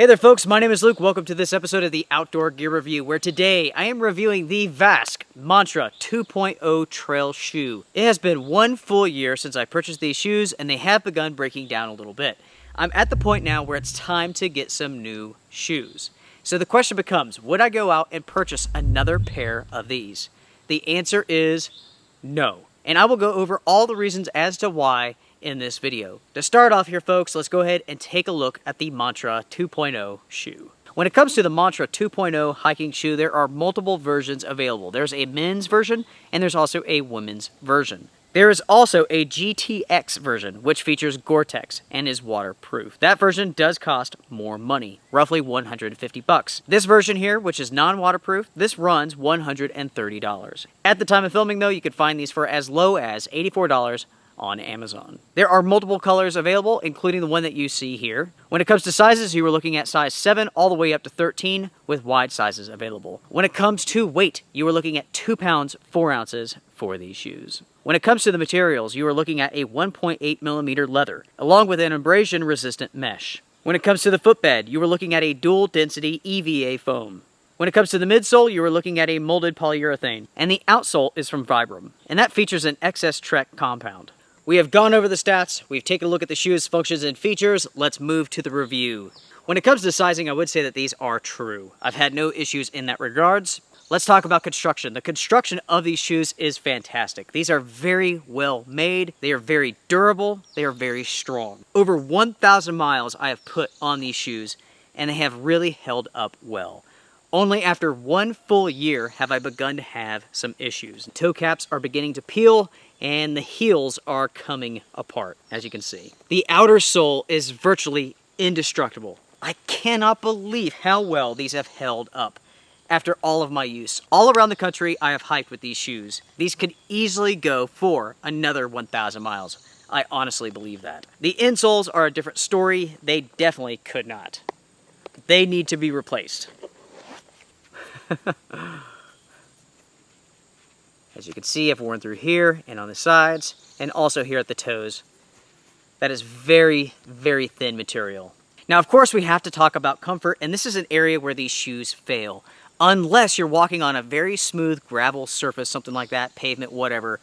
Hey there folks, my name is Luke. Welcome to this episode of the Outdoor Gear Review, where today I am reviewing the Vasque Mantra 2.0 Trail Shoe. It has been 1 full year since I purchased these shoes, and they have begun breaking down a little bit. I'm at the point now where it's time to get some new shoes. So the question becomes, would I go out and purchase another pair of these? The answer is no. And I will go over all the reasons as to why in this video. To start off here folks, let's go ahead and take a look at the Mantra 2.0 shoe. When it comes to the Mantra 2.0 hiking shoe, there are multiple versions available. There's a men's version and there's also a women's version. There is also a GTX version, which features gore-tex and is waterproof. That version does cost more money, roughly $150. This version here, which is non-waterproof, this runs $130. At the time of filming though, you could find these for as low as $84 on Amazon. There are multiple colors available, including the one that you see here. When it comes to sizes, you are looking at size 7 all the way up to 13 with wide sizes available. When it comes to weight, you are looking at 2 pounds, 4 ounces for these shoes. When it comes to the materials, you are looking at a 1.8 millimeter leather, along with an abrasion-resistant mesh. When it comes to the footbed, you are looking at a dual-density EVA foam. When it comes to the midsole, you are looking at a molded polyurethane, and the outsole is from Vibram, and that features an XS Trek compound. We have gone over the stats, we've taken a look at the shoes, functions, and features. Let's move to the review. When it comes to sizing, I would say that these are true. I've had no issues in that regards. Let's talk about construction. The construction of these shoes is fantastic. These are very well made, they are very durable, they are very strong. Over 1,000 miles I have put on these shoes, and they have really held up well. Only after 1 full year have I begun to have some issues. Toe caps are beginning to peel, and the heels are coming apart, as you can see. The outer sole is virtually indestructible. I cannot believe how well these have held up after all of my use. All around the country, I have hiked with these shoes. These could easily go for another 1,000 miles. I honestly believe that. The insoles are a different story. They definitely could not. They need to be replaced. As you can see, I've worn through here and on the sides, and also here at the toes. That is very, very thin material. Now, of course, we have to talk about comfort, and this is an area where these shoes fail. Unless you're walking on a very smooth gravel surface, something like that, pavement, whatever,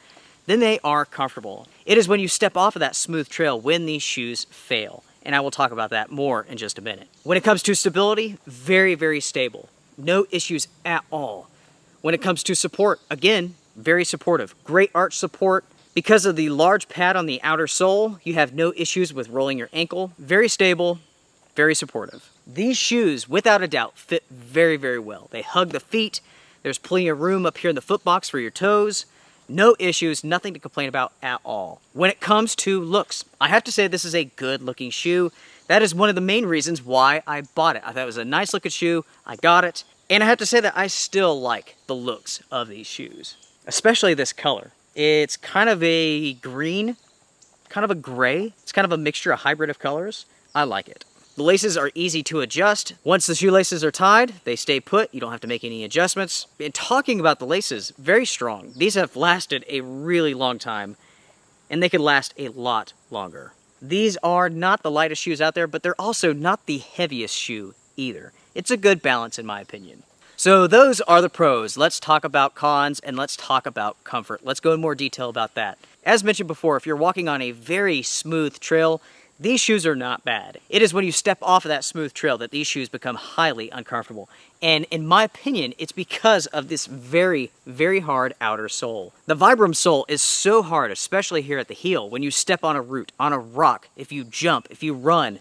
then they are comfortable. It is when you step off of that smooth trail when these shoes fail, and I will talk about that more in just a minute. When it comes to stability, very, very stable. No issues at all. When it comes to support, again, very supportive. Great arch support. Because of the large pad on the outer sole, you have no issues with rolling your ankle. Very stable, very supportive. These shoes, without a doubt, fit very, very well. They hug the feet. There's plenty of room up here in the foot box for your toes. No issues, nothing to complain about at all. When it comes to looks, I have to say this is a good looking shoe. That is one of the main reasons why I bought it. I thought it was a nice looking shoe. I got it. And I have to say that I still like the looks of these shoes, especially this color. It's kind of a green, kind of a gray. It's kind of a mixture, a hybrid of colors. I like it. The laces are easy to adjust. Once the shoelaces are tied, they stay put. You don't have to make any adjustments. And talking about the laces, very strong. These have lasted a really long time, and they could last a lot longer. These are not the lightest shoes out there, but they're also not the heaviest shoe either. It's a good balance in my opinion. So those are the pros. Let's talk about cons and let's talk about comfort. Let's go in more detail about that. As mentioned before, if you're walking on a very smooth trail, these shoes are not bad. It is when you step off of that smooth trail that these shoes become highly uncomfortable. And in my opinion, it's because of this very, very hard outer sole. The Vibram sole is so hard, especially here at the heel, when you step on a root, on a rock, if you jump, if you run,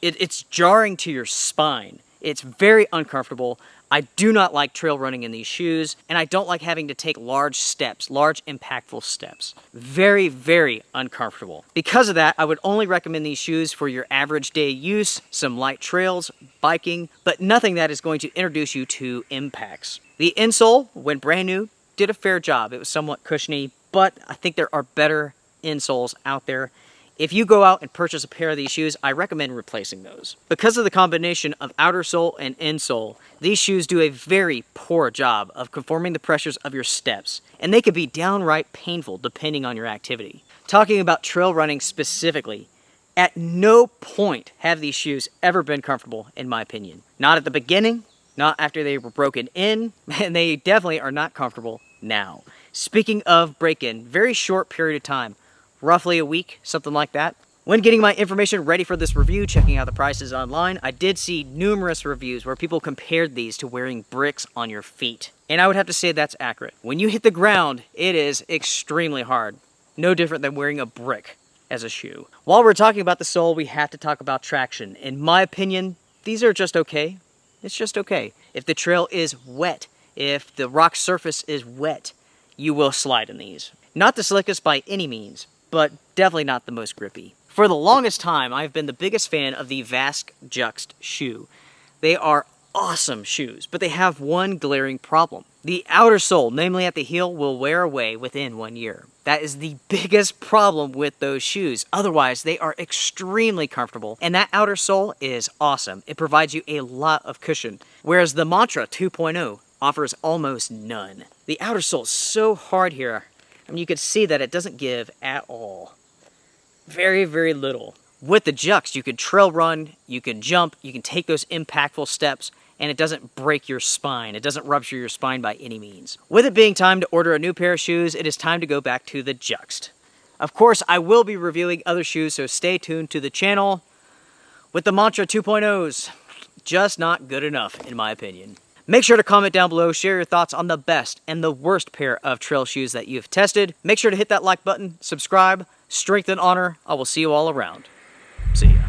it's jarring to your spine. It's very uncomfortable. I do not like trail running in these shoes, and I don't like having to take large steps, large impactful steps. Very, very uncomfortable. Because of that, I would only recommend these shoes for your average day use, some light trails, biking, but nothing that is going to introduce you to impacts. The insole, when brand new, did a fair job. It was somewhat cushiony, but I think there are better insoles out there. If you go out and purchase a pair of these shoes, I recommend replacing those. Because of the combination of outer sole and insole, these shoes do a very poor job of conforming the pressures of your steps, and they can be downright painful depending on your activity. Talking about trail running specifically, At no point have these shoes ever been comfortable, in my opinion. Not at the beginning, not after they were broken in, and they definitely are not comfortable now. Speaking of break-in, very short period of time, roughly a week, something like that. When getting my information ready for this review, checking out the prices online, I did see numerous reviews where people compared these to wearing bricks on your feet. And I would have to say that's accurate. When you hit the ground, it is extremely hard. No different than wearing a brick as a shoe. While we're talking about the sole, we have to talk about traction. In my opinion, these are just okay. It's just okay. If the trail is wet, if the rock surface is wet, you will slide in these. Not the slickest by any means, but definitely not the most grippy. For the longest time, I've been the biggest fan of the Vasque Juxt shoe. They are awesome shoes, but they have one glaring problem. The outer sole, namely at the heel, will wear away within 1 year. That is the biggest problem with those shoes. Otherwise, they are extremely comfortable, and that outer sole is awesome. It provides you a lot of cushion, whereas the Mantra 2.0 offers almost none. The outer sole is so hard here. I mean, you can see that it doesn't give at all. Very, very little. With the Juxt, you can trail run, you can jump, you can take those impactful steps, and it doesn't break your spine. It doesn't rupture your spine by any means. With it being time to order a new pair of shoes, it is time to go back to the Juxt. Of course, I will be reviewing other shoes, so stay tuned to the channel. With the Mantra 2.0s, just not good enough, in my opinion. Make sure to comment down below, share your thoughts on the best and the worst pair of trail shoes that you've tested. Make sure to hit that like button, subscribe, strength and honor. I will see you all around. See ya.